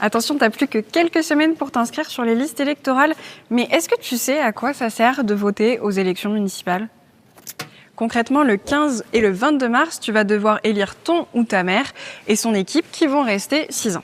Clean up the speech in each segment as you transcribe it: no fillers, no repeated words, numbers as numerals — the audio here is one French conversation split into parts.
Attention, t'as plus que quelques semaines pour t'inscrire sur les listes électorales, mais est-ce que tu sais à quoi ça sert de voter aux élections municipales ? Concrètement, le 15 et le 22 mars, tu vas devoir élire ton ou ta maire et son équipe qui vont rester 6 ans.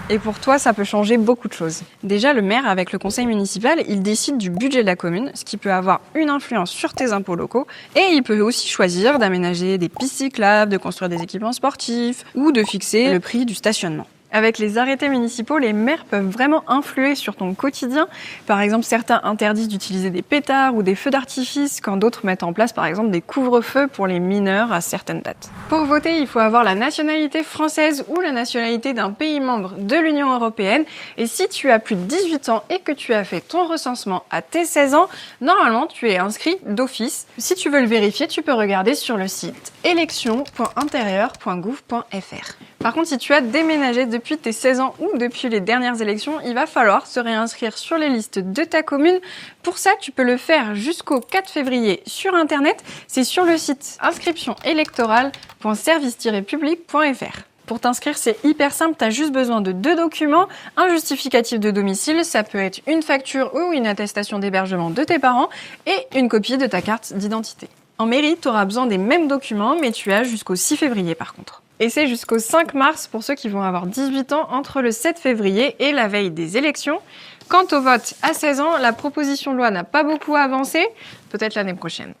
Et pour toi, ça peut changer beaucoup de choses. Déjà, le maire, avec le conseil municipal, il décide du budget de la commune, ce qui peut avoir une influence sur tes impôts locaux. Et il peut aussi choisir d'aménager des pistes cyclables, de construire des équipements sportifs ou de fixer le prix du stationnement. Avec les arrêtés municipaux, les maires peuvent vraiment influer sur ton quotidien. Par exemple, certains interdisent d'utiliser des pétards ou des feux d'artifice, quand d'autres mettent en place par exemple des couvre-feux pour les mineurs à certaines dates. Pour voter, il faut avoir la nationalité française ou la nationalité d'un pays membre de l'Union européenne. Et si tu as plus de 18 ans et que tu as fait ton recensement à tes 16 ans, normalement tu es inscrit d'office. Si tu veux le vérifier, tu peux regarder sur le site élections.intérieur.gouv.fr. Par contre, si tu as déménagé depuis tes 16 ans ou depuis les dernières élections, il va falloir se réinscrire sur les listes de ta commune. Pour ça, tu peux le faire jusqu'au 4 février sur Internet. C'est sur le site inscriptionélectorale.service-public.fr. Pour t'inscrire, c'est hyper simple, tu as juste besoin de 2 documents, un justificatif de domicile, ça peut être une facture ou une attestation d'hébergement de tes parents, et une copie de ta carte d'identité. En mairie, tu auras besoin des mêmes documents, mais tu as jusqu'au 6 février par contre. Et c'est jusqu'au 5 mars pour ceux qui vont avoir 18 ans entre le 7 février et la veille des élections. Quant au vote à 16 ans, la proposition de loi n'a pas beaucoup avancé, peut-être l'année prochaine.